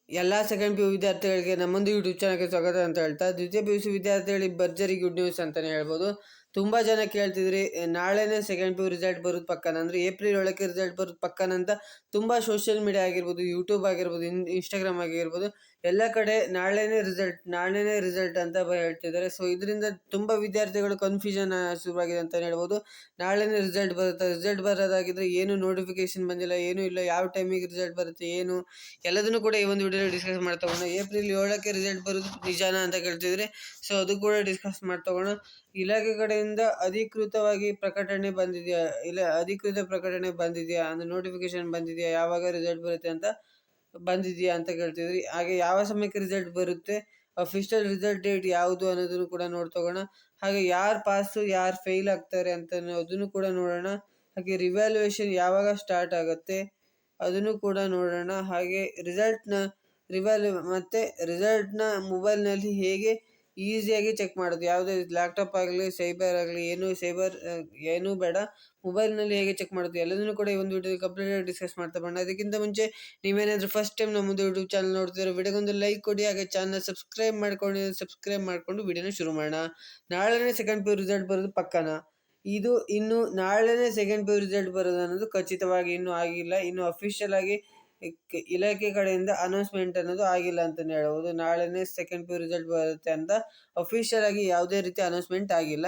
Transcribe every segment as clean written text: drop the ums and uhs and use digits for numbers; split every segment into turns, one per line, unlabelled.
ಎಲ್ಲ second PU ವಿದ್ಯಾರ್ಥಿಗಳಿಗೆ ನಮ್ಮೊಂದು YouTube ಚಾನಲ್ಗೆ ಸ್ವಾಗತ ಅಂತ ಹೇಳ್ತಾ, ದ್ವಿತೀಯ PUC ವಿದ್ಯಾರ್ಥಿಗಳಿಗೆ ಭರ್ಜರಿ ಗುಡ್ ನ್ಯೂಸ್ ಅಂತಲೇ ಹೇಳ್ಬೋದು. ತುಂಬ ಜನ ಕೇಳ್ತಿದ್ರಿ, ನಾಳೆನೇ ಸೆಕೆಂಡ್ PU ರಿಸಲ್ಟ್ ಬರೋದು ಪಕ್ಕನ, ಅಂದರೆ ಏಪ್ರಿಲ್ ಒಳಗೆ ರಿಸಲ್ಟ್ ಬರೋದು ಪಕ್ಕನ ಅಂತ ತುಂಬ ಸೋಷಿಯಲ್ ಮೀಡಿಯಾ ಆಗಿರ್ಬೋದು, ಯೂಟ್ಯೂಬ್ ಆಗಿರ್ಬೋದು, ಇನ್ಸ್ಟಾಗ್ರಾಮ್ ಆಗಿರ್ಬೋದು, ಎಲ್ಲ ಕಡೆ ನಾಳೆನೇ ರಿಸಲ್ಟ್ ಅಂತ ಹೇಳ್ತಿದ್ದಾರೆ. ಸೊ ಇದರಿಂದ ತುಂಬ ವಿದ್ಯಾರ್ಥಿಗಳು ಕನ್ಫ್ಯೂಷನ್ ಶುರುವಾಗಿದೆ ಅಂತಲೇ ಹೇಳ್ಬೋದು. ನಾಳೆನೇ ರಿಸಲ್ಟ್ ಬರೋದಾಗಿದ್ದರೆ ಏನು ನೋಟಿಫಿಕೇಶನ್ ಬಂದಿಲ್ಲ, ಏನೂ ಇಲ್ಲ, ಯಾವ ಟೈಮಿಗೆ ರಿಸಲ್ಟ್ ಬರುತ್ತೆ, ಏನು ಎಲ್ಲದನ್ನು ಕೂಡ ಈ ಒಂದು ವಿಡಿಯೋದಲ್ಲಿ ಡಿಸ್ಕಸ್ ಮಾಡ್ತಗೋಣ. ಏಪ್ರಿಲ್ 7ಕ್ಕೆ ರಿಸಲ್ಟ್ ಬರೋದು ನಿಜಾನ ಅಂತ ಕೇಳ್ತಿದ್ರೆ, ಸೊ ಅದು ಕೂಡ ಡಿಸ್ಕಸ್ ಮಾಡ್ತಗೋಣ. ಇಲಾಖೆ ಕಡೆಯಿಂದ ಅಧಿಕೃತ ಪ್ರಕಟಣೆ ಬಂದಿದೆಯಾ ಅಂದರೆ ನೋಟಿಫಿಕೇಶನ್ ಬಂದಿದೆಯಾ, ಯಾವಾಗ ರಿಸಲ್ಟ್ ಬರುತ್ತೆ ಅಂತ ಬಂದಿದೆಯಾ ಅಂತ ಕೇಳ್ತಿದ್ರಿ. ಹಾಗೆ ಯಾವ ಸಮಯಕ್ಕೆ ರಿಸಲ್ಟ್ ಬರುತ್ತೆ, ಅಫಿಷಿಯಲ್ ರಿಸಲ್ಟ್ ಡೇಟ್ ಯಾವುದು ಅನ್ನೋದನ್ನು ಕೂಡ ನೋಡ್ತಗೋಣ. ಹಾಗೆ ಯಾರು ಪಾಸು ಯಾರು ಫೇಲ್ ಆಗ್ತಾರೆ ಅಂತ ಅದನ್ನು ಕೂಡ ನೋಡೋಣ. ಹಾಗೆ ರಿವ್ಯಾಲ್ಯೂಯೇಷನ್ ಯಾವಾಗ ಸ್ಟಾರ್ಟ್ ಆಗುತ್ತೆ ಅದನ್ನು ಕೂಡ ನೋಡೋಣ. ಹಾಗೆ ರಿಸಲ್ಟ್ನ ಮೊಬೈಲ್ನಲ್ಲಿ ಹೇಗೆ ಈಸಿಯಾಗಿ ಚೆಕ್ ಮಾಡೋದು, ಯಾವುದೇ ಲ್ಯಾಪ್ಟಾಪ್ ಆಗಲಿ ಸೈಬರ್ ಆಗಲಿ ಏನೂ ಬೇಡ, ಮೊಬೈಲ್ನಲ್ಲಿ ಹೇಗೆ ಚೆಕ್ ಮಾಡೋದು ಎಲ್ಲದನ್ನು ಕೂಡ ಈ ಒಂದು ವಿಡಿಯೋ ಕಂಪ್ಲೀಟಾಗಿ ಡಿಸ್ಕಸ್ ಮಾಡ್ತಾ ಬರೋಣ. ಅದಕ್ಕಿಂತ ಮುಂಚೆ ನೀವೇನಾದರೂ ಫಸ್ಟ್ ಟೈಮ್ ನಮ್ಮದು ಯೂಟ್ಯೂಬ್ ಚಾನಲ್ ನೋಡ್ತಿರೋ ವಿಡಿಯೋಗೊಂದು ಲೈಕ್ ಕೊಡಿ, ಹಾಗೆ ಚಾನಲ್ ಸಬ್ಸ್ಕ್ರೈಬ್ ಮಾಡ್ಕೊಂಡು ವಿಡಿಯೋನ ಶುರು ಮಾಡೋಣ. ನಾಳೆನೇ ಸೆಕೆಂಡ್ PU ರಿಸಲ್ಟ್ ಬರೋದು ಪಕ್ಕನ? ಇದು ಇನ್ನು ನಾಳೆನೇ ಸೆಕೆಂಡ್ PU ರಿಸಲ್ಟ್ ಬರೋದು ಅನ್ನೋದು ಖಚಿತವಾಗಿ ಇನ್ನೂ ಆಗಿಲ್ಲ. ಇನ್ನು ಅಫಿಷಿಯಲ್ ಆಗಿ ಇಲಾಖೆ ಕಡೆಯಿಂದ ಅನೌನ್ಸ್ಮೆಂಟ್ ಅನ್ನೋದು ಆಗಿಲ್ಲ ಅಂತಲೇ ಹೇಳ್ಬೋದು. ನಾಳೆನೇ ಸೆಕೆಂಡ್ PU ರಿಸಲ್ಟ್ ಬರುತ್ತೆ ಅಂತ ಅಫಿಷಿಯಲ್ ಆಗಿ ಯಾವುದೇ ರೀತಿ ಅನೌನ್ಸ್ಮೆಂಟ್ ಆಗಿಲ್ಲ.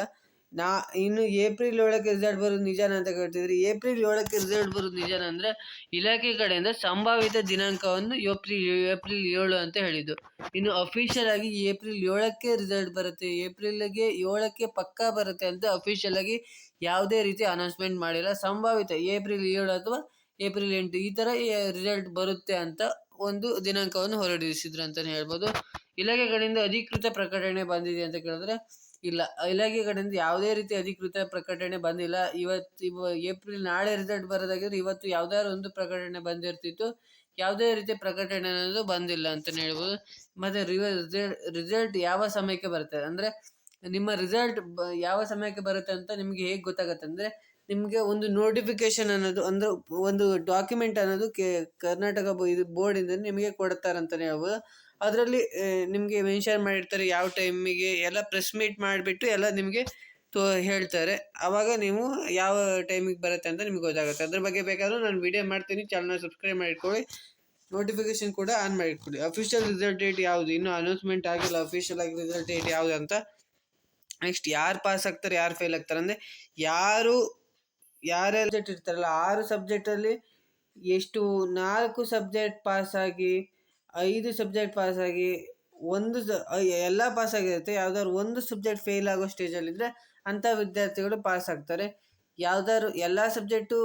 ಇನ್ನು ಏಪ್ರಿಲ್ 7ಕ್ಕೆ ರಿಸಲ್ಟ್ ಬರೋದು ನಿಜಾನ ಅಂತ ಕೇಳ್ತಿದ್ರಿ. ಏಪ್ರಿಲ್ 7ಕ್ಕೆ ರಿಸಲ್ಟ್ ಬರೋದು ನಿಜಾನ ಅಂದರೆ ಇಲಾಖೆ ಕಡೆಯಿಂದ ಸಂಭಾವಿತ ದಿನಾಂಕವನ್ನು ಏಪ್ರಿಲ್ 7 ಅಂತ ಹೇಳಿದ್ದು. ಇನ್ನು ಅಫಿಷಿಯಲ್ ಆಗಿ ಏಪ್ರಿಲ್ 7ಕ್ಕೆ ರಿಸಲ್ಟ್ ಬರುತ್ತೆ, ಏಪ್ರಿಲ್ಗೆ 7ಕ್ಕೆ ಪಕ್ಕಾ ಬರುತ್ತೆ ಅಂತ ಅಫಿಷಿಯಲ್ ಆಗಿ ಯಾವುದೇ ರೀತಿ ಅನೌನ್ಸ್ಮೆಂಟ್ ಮಾಡಿಲ್ಲ. ಸಂಭಾವಿತ ಏಪ್ರಿಲ್ 7 ಅಥವಾ ಏಪ್ರಿಲ್ 8 ಈ ಥರ ರಿಸಲ್ಟ್ ಬರುತ್ತೆ ಅಂತ ಒಂದು ದಿನಾಂಕವನ್ನು ಹೊರಡಿಸಿದ್ರು ಅಂತಲೇ ಹೇಳ್ಬೋದು. ಇಲಾಖೆ ಕಡೆಯಿಂದ ಅಧಿಕೃತ ಪ್ರಕಟಣೆ ಬಂದಿದೆ ಅಂತ ಕೇಳಿದ್ರೆ ಇಲ್ಲ, ಇಲಾಖೆ ಕಡೆಯಿಂದ ಯಾವುದೇ ರೀತಿ ಅಧಿಕೃತ ಪ್ರಕಟಣೆ ಬಂದಿಲ್ಲ. ಏಪ್ರಿಲ್ ನಾಳೆ ರಿಸಲ್ಟ್ ಬರೋದಾಗಿದ್ರೆ ಇವತ್ತು ಯಾವುದಾದ್ರು ಒಂದು ಪ್ರಕಟಣೆ ಬಂದಿರ್ತಿತ್ತು. ಯಾವುದೇ ರೀತಿಯ ಪ್ರಕಟಣೆ ಅನ್ನೋದು ಬಂದಿಲ್ಲ ಅಂತಲೇ ಹೇಳ್ಬೋದು. ಮತ್ತು ರಿಸಲ್ಟ್ ಯಾವ ಸಮಯಕ್ಕೆ ಬರುತ್ತೆ ಅಂದರೆ ನಿಮ್ಮ ರಿಸಲ್ಟ್ ಯಾವ ಸಮಯಕ್ಕೆ ಬರುತ್ತೆ ಅಂತ ನಿಮಗೆ ಹೇಗೆ ಗೊತ್ತಾಗುತ್ತೆ ಅಂದರೆ ನಿಮಗೆ ಒಂದು ನೋಟಿಫಿಕೇಶನ್ ಅನ್ನೋದು ಅಂದರೆ ಒಂದು ಡಾಕ್ಯುಮೆಂಟ್ ಅನ್ನೋದು ಕರ್ನಾಟಕ ಬೋರ್ಡಿಂದ ನಿಮಗೆ ಕೊಡ್ತಾರೆ ಅಂತಲೇ ಹೇಳ್ಬೋದು. ಅದರಲ್ಲಿ ನಿಮಗೆ ಮೆನ್ಷನ್ ಮಾಡಿರ್ತಾರೆ ಯಾವ ಟೈಮಿಗೆ, ಎಲ್ಲ ಪ್ರೆಸ್ ಮೀಟ್ ಮಾಡಿಬಿಟ್ಟು ಎಲ್ಲ ನಿಮಗೆ ಹೇಳ್ತಾರೆ. ಆವಾಗ ನೀವು ಯಾವ ಟೈಮಿಗೆ ಬರುತ್ತೆ ಅಂತ ನಿಮ್ಗೆ ಗೊತ್ತಾಗುತ್ತೆ. ಅದ್ರ ಬಗ್ಗೆ ಬೇಕಾದರೂ ನಾನು ವಿಡಿಯೋ ಮಾಡ್ತೀನಿ, ಚಾನಲ್ನ ಸಬ್ಸ್ಕ್ರೈಬ್ ಮಾಡಿಕೊಳ್ಳಿ, ನೋಟಿಫಿಕೇಶನ್ ಕೂಡ ಆನ್ ಮಾಡಿಕೊಡಿ. ಅಫಿಷಿಯಲ್ ರಿಸಲ್ಟ್ ಡೇಟ್ ಯಾವುದು ಇನ್ನೂ ಅನೌನ್ಸ್ಮೆಂಟ್ ಆಗಿಲ್ಲ, ಅಫಿಷಿಯಲ್ ಆಗಿ ರಿಸಲ್ಟ್ ಡೇಟ್ ಯಾವುದು ಅಂತ. ನೆಕ್ಸ್ಟ್ ಯಾರು ಪಾಸ್ ಆಗ್ತಾರೆ ಯಾರು ಫೇಲ್ ಆಗ್ತಾರೆ ಅಂದರೆ ಯಾರ್ಯಾರು ಸಬ್ಜೆಕ್ಟ್ ಇರ್ತಾರಲ್ಲ 6 ಸಬ್ಜೆಕ್ಟಲ್ಲಿ ಎಷ್ಟು 4 ಸಬ್ಜೆಕ್ಟ್ ಪಾಸಾಗಿ 5 ಸಬ್ಜೆಕ್ಟ್ ಪಾಸಾಗಿ ಎಲ್ಲ ಪಾಸಾಗಿರುತ್ತೆ. ಯಾವ್ದಾದ್ರು ಒಂದು ಸಬ್ಜೆಕ್ಟ್ ಫೇಲ್ ಆಗೋ ಸ್ಟೇಜಲ್ಲಿದ್ದರೆ ಅಂಥ ವಿದ್ಯಾರ್ಥಿಗಳು ಪಾಸ್ ಆಗ್ತಾರೆ. ಯಾವ್ದಾದ್ರು ಎಲ್ಲ ಸಬ್ಜೆಕ್ಟು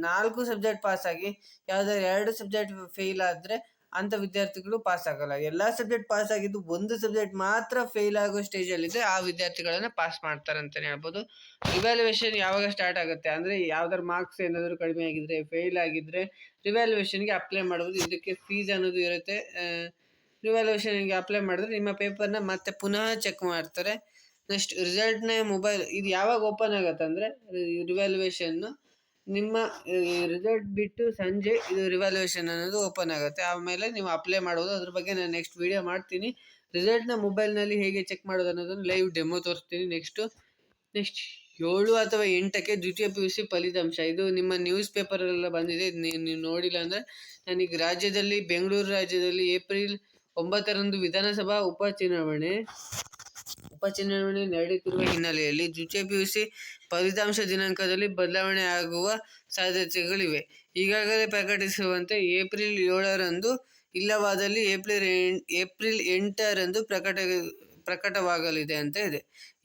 4 ಸಬ್ಜೆಕ್ಟ್ ಪಾಸಾಗಿ ಯಾವ್ದಾದ್ರು 2 ಸಬ್ಜೆಕ್ಟ್ ಫೇಲ್ ಆದರೆ ಅಂಥ ವಿದ್ಯಾರ್ಥಿಗಳು ಪಾಸ್ ಆಗಲ್ಲ. ಎಲ್ಲ ಸಬ್ಜೆಕ್ಟ್ ಪಾಸ್ ಆಗಿದ್ದು ಒಂದು ಸಬ್ಜೆಕ್ಟ್ ಮಾತ್ರ ಫೇಲ್ ಆಗೋ ಸ್ಟೇಜಲ್ಲಿದ್ದರೆ ಆ ವಿದ್ಯಾರ್ಥಿಗಳನ್ನು ಪಾಸ್ ಮಾಡ್ತಾರೆ ಅಂತಲೇ ಹೇಳ್ಬೋದು. ರಿವ್ಯಾಲ್ಯೂಯೇಷನ್ ಯಾವಾಗ ಸ್ಟಾರ್ಟ್ ಆಗುತ್ತೆ ಅಂದರೆ ಯಾವ್ದಾದ್ರು ಮಾರ್ಕ್ಸ್ ಏನಾದರೂ ಕಡಿಮೆ ಆಗಿದ್ದರೆ, ಫೇಲ್ ಆಗಿದ್ದರೆ ರಿವ್ಯಾಲ್ಯೂಯೇಷನ್ಗೆ ಅಪ್ಲೈ ಮಾಡ್ಬೋದು. ಇದಕ್ಕೆ ಫೀಸ್ ಅನ್ನೋದು ಇರುತ್ತೆ. ರಿವ್ಯಾಲ್ಯೂಯೇಷನ್ಗೆ ಅಪ್ಲೈ ಮಾಡಿದ್ರೆ ನಿಮ್ಮ ಪೇಪರ್ನ ಮತ್ತೆ ಪುನಃ ಚೆಕ್ ಮಾಡ್ತಾರೆ. ನೆಕ್ಸ್ಟ್ ರಿಸಲ್ಟ್ನ ಮೊಬೈಲ್ ಇದು ಯಾವಾಗ ಓಪನ್ ಆಗುತ್ತೆ ಅಂದರೆ ರಿವ್ಯಾಲ್ಯೂಯೇಷನ್ನು ನಿಮ್ಮ ರಿಸಲ್ಟ್ ಬಿಟ್ಟು ಸಂಜೆ ಇದು ರಿವ್ಯಾಲ್ಯೂಯೇಷನ್ ಅನ್ನೋದು ಓಪನ್ ಆಗುತ್ತೆ. ಆಮೇಲೆ ನೀವು ಅಪ್ಲೈ ಮಾಡೋದು. ಅದ್ರ ಬಗ್ಗೆ ನಾನು ನೆಕ್ಸ್ಟ್ ವಿಡಿಯೋ ಮಾಡ್ತೀನಿ. ರಿಸಲ್ಟ್ನ ಮೊಬೈಲ್ನಲ್ಲಿ ಹೇಗೆ ಚೆಕ್ ಮಾಡೋದು ಅನ್ನೋದನ್ನು ಲೈವ್ ಡೆಮೋ ತೋರಿಸ್ತೀನಿ. ನೆಕ್ಸ್ಟ್ 7 ಅಥವಾ 8ಕ್ಕೆ ದ್ವಿತೀಯ PUC ಫಲಿತಾಂಶ. ಇದು ನಿಮ್ಮ ನ್ಯೂಸ್ ಪೇಪರಲ್ಲೆಲ್ಲ ಬಂದಿದೆ. ನೀವು ನೋಡಿಲ್ಲ ಅಂದರೆ ನನಗೆ ಬೆಂಗಳೂರು ರಾಜ್ಯದಲ್ಲಿ ಏಪ್ರಿಲ್ 9ರಂದು ವಿಧಾನಸಭಾ ಉಪಚುನಾವಣೆ ನಡೆಯುತ್ತಿರುವ ಹಿನ್ನೆಲೆಯಲ್ಲಿ ದ್ವಿತೀಯ PUC ಫಲಿತಾಂಶ ದಿನಾಂಕದಲ್ಲಿ ಬದಲಾವಣೆ ಆಗುವ ಸಾಧ್ಯತೆಗಳಿವೆ. ಈಗಾಗಲೇ ಪ್ರಕಟಿಸುವಂತೆ ಏಪ್ರಿಲ್ 7ರಂದು ಇಲ್ಲವಾದಲ್ಲಿ ಏಪ್ರಿಲ್ 8ರಂದು ಪ್ರಕಟವಾಗಲಿದೆ ಅಂತ ಇದೆ.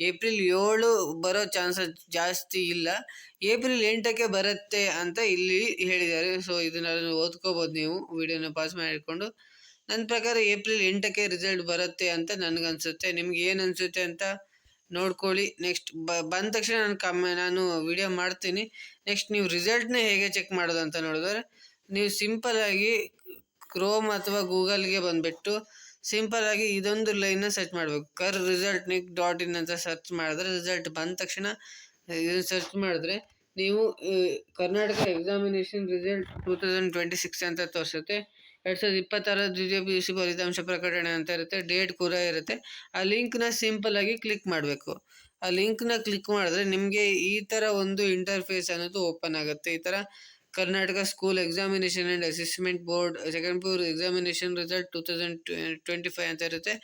ಏಪ್ರಿಲ್ 7 ಬರೋ ಚಾನ್ಸಸ್ ಜಾಸ್ತಿ ಇಲ್ಲ, ಏಪ್ರಿಲ್ 8ಕ್ಕೆ ಬರುತ್ತೆ ಅಂತ ಇಲ್ಲಿ ಹೇಳಿದ್ದಾರೆ. ಸೊ ಇದನ್ನ ಓದ್ಕೋಬೋದು, ನೀವು ವಿಡಿಯೋನ ಪಾಸ್ ಮಾಡಿಕೊಂಡು. ನನ್ನ ಪ್ರಕಾರ ಏಪ್ರಿಲ್ 8ಕ್ಕೆ ರಿಸಲ್ಟ್ ಬರುತ್ತೆ ಅಂತ ನನಗನ್ಸುತ್ತೆ. ನಿಮ್ಗೆ ಏನು ಅನಿಸುತ್ತೆ ಅಂತ ನೋಡ್ಕೊಳ್ಳಿ. ನೆಕ್ಸ್ಟ್ ಬಂದ ತಕ್ಷಣ ನಾನು ವಿಡಿಯೋ ಮಾಡ್ತೀನಿ. ನೆಕ್ಸ್ಟ್ ನೀವು ರಿಸಲ್ಟ್ನ ಹೇಗೆ ಚೆಕ್ ಮಾಡೋದು ಅಂತ ನೋಡಿದ್ರೆ ನೀವು ಸಿಂಪಲ್ಲಾಗಿ ಕ್ರೋಮ್ ಅಥವಾ ಗೂಗಲ್ಗೆ ಬಂದುಬಿಟ್ಟು ಸಿಂಪಲ್ಲಾಗಿ ಇದೊಂದು ಲೈನ್ನ ಸರ್ಚ್ ಮಾಡಬೇಕು. ರಿಸಲ್ಟ್ನಿಕ್.in ಅಂತ ಸರ್ಚ್ ಮಾಡಿದ್ರೆ ರಿಸಲ್ಟ್ ಬಂದ ತಕ್ಷಣ ಇದನ್ನು ಸರ್ಚ್ ಮಾಡಿದ್ರೆ ನೀವು ಕರ್ನಾಟಕ ಎಕ್ಸಾಮಿನೇಷನ್ ರಿಸಲ್ಟ್ 2026 ಅಂತ ತೋರಿಸುತ್ತೆ. 2026 ದ್ವಿತೀಯ PUC ಫಲಿತಾಂಶ ಪ್ರಕಟಣೆ ಅಂತ ಇರುತ್ತೆ. ಡೇಟ್ ಕೂಡ ಇರುತ್ತೆ. ಆ ಲಿಂಕ್ನ ಸಿಂಪಲ್ ಆಗಿ ಕ್ಲಿಕ್ ಮಾಡಬೇಕು. ಆ ಲಿಂಕ್ನ ಕ್ಲಿಕ್ ಮಾಡಿದ್ರೆ ನಿಮಗೆ ಈ ಥರ ಒಂದು ಇಂಟರ್ಫೇಸ್ ಅನ್ನೋದು ಓಪನ್ ಆಗುತ್ತೆ. ಈ ಥರ Karnataka school examination and assessment board second PU examination result 2025 ಅಂತ ಇರುತ್ತೆ.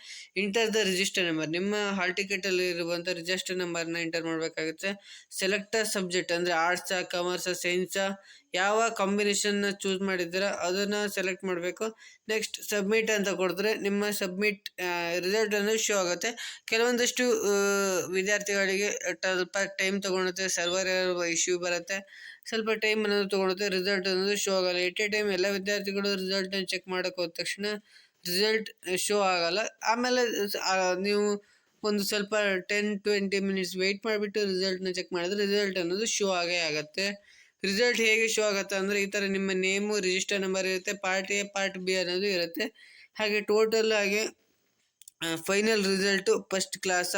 ಇಂಟರ್ ದ ರಿಜಿಸ್ಟರ್ ನಂಬರ್, ನಿಮ್ಮ ಹಾಲ್ ಟಿಕೆಟಲ್ಲಿ ಇರುವಂಥ ರಿಜಿಸ್ಟರ್ ನಂಬರ್ನ ಎಂಟರ್ ಮಾಡಬೇಕಾಗುತ್ತೆ. ಸೆಲೆಕ್ಟ್ ಸಬ್ಜೆಕ್ಟ್ ಅಂದರೆ ಆರ್ಟ್ಸಾ, ಕಾಮರ್ಸಾ, ಸೈನ್ಸಾ, ಯಾವ ಕಾಂಬಿನೇಷನ್ನ ಚೂಸ್ ಮಾಡಿದ್ದೀರಾ ಅದನ್ನು ಸೆಲೆಕ್ಟ್ ಮಾಡಬೇಕು. ನೆಕ್ಸ್ಟ್ ಸಬ್ಮಿಟ್ ಅಂತ ಕೊಡಿದ್ರೆ ನಿಮ್ಮ ಸಬ್ಮಿಟ್ ರಿಸಲ್ಟ್ ಅನ್ನೋದು ಶೋ ಆಗುತ್ತೆ. ಕೆಲವೊಂದಷ್ಟು ವಿದ್ಯಾರ್ಥಿಗಳಿಗೆ ಸ್ವಲ್ಪ ಟೈಮ್ ತೊಗೊಳುತ್ತೆ, ಸರ್ವರ್ ಇಶ್ಯೂ ಬರುತ್ತೆ, ಸ್ವಲ್ಪ ಟೈಮ್ ಅನ್ನೋದು ತೊಗೊಳುತ್ತೆ, ರಿಸಲ್ಟ್ ಅನ್ನೋದು ಶೋ ಆಗಲ್ಲ. ಎಟ್ ಎ ಟೈಮ್ ಎಲ್ಲ ವಿದ್ಯಾರ್ಥಿಗಳು ರಿಸಲ್ಟ್ನ ಚೆಕ್ ಮಾಡೋಕ್ಕೆ ಹೋದ ತಕ್ಷಣ ರಿಸಲ್ಟ್ ಶೋ ಆಗಲ್ಲ. ಆಮೇಲೆ ನೀವು ಒಂದು ಸ್ವಲ್ಪ 10-20 ಮಿನಿಟ್ಸ್ ವೆಯ್ಟ್ ಮಾಡಿಬಿಟ್ಟು ರಿಸಲ್ಟ್ನ ಚೆಕ್ ಮಾಡಿದ್ರೆ ರಿಸಲ್ಟ್ ಅನ್ನೋದು ಶೋ ಆಗೇ ಆಗುತ್ತೆ. ರಿಸಲ್ಟ್ ಹೇಗೆ ಶೋ ಆಗುತ್ತೆ ಅಂದರೆ ಈ ಥರ ನಿಮ್ಮ ನೇಮು, ರಿಜಿಸ್ಟರ್ ನಂಬರ್ ಇರುತ್ತೆ, ಪಾರ್ಟ್ ಎ ಪಾರ್ಟ್ ಬಿ ಅನ್ನೋದು ಇರುತ್ತೆ. ಹಾಗೆ ಟೋಟಲ್ ಆಗಿ ಫೈನಲ್ ರಿಸಲ್ಟು ಫಸ್ಟ್ ಕ್ಲಾಸ,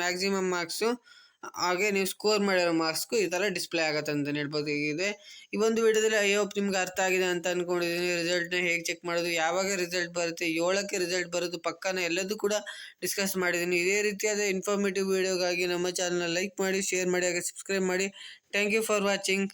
ಮ್ಯಾಕ್ಸಿಮಮ್ ಮಾರ್ಕ್ಸು, ಹಾಗೆ ನೀವು ಸ್ಕೋರ್ ಮಾಡಿರೋ ಮಾರ್ಕ್ಸ್ಗೂ ಈ ಥರ ಡಿಸ್ಪ್ಲೇ ಆಗುತ್ತೆ ಅಂತಲೇ ಹೇಳ್ಬೋದು. ಹೀಗಿದೆ ಈ ಒಂದು ವಿಡಿಯೋದಲ್ಲಿ. ಐ ಹೋಪ್ ನಿಮ್ಗೆ ಅರ್ಥ ಆಗಿದೆ ಅಂತ ಅಂದ್ಕೊಂಡಿದ್ದೀನಿ. ರಿಸಲ್ಟ್ನ ಹೇಗೆ ಚೆಕ್ ಮಾಡೋದು, ಯಾವಾಗ ರಿಸಲ್ಟ್ ಬರುತ್ತೆ, 7ಕ್ಕೆ ರಿಸಲ್ಟ್ ಬರೋದು ಪಕ್ಕನ ಎಲ್ಲದೂ ಕೂಡ ಡಿಸ್ಕಸ್ ಮಾಡಿದ್ದೀನಿ. ಇದೇ ರೀತಿಯಾದ ಇನ್ಫಾರ್ಮೇಟಿವ್ ವಿಡಿಯೋಗಾಗಿ ನಮ್ಮ ಚಾನಲ್ನ ಲೈಕ್ ಮಾಡಿ, ಶೇರ್ ಮಾಡಿ, ಹಾಗೆ ಸಬ್ಸ್ಕ್ರೈಬ್ ಮಾಡಿ. Thank you for watching.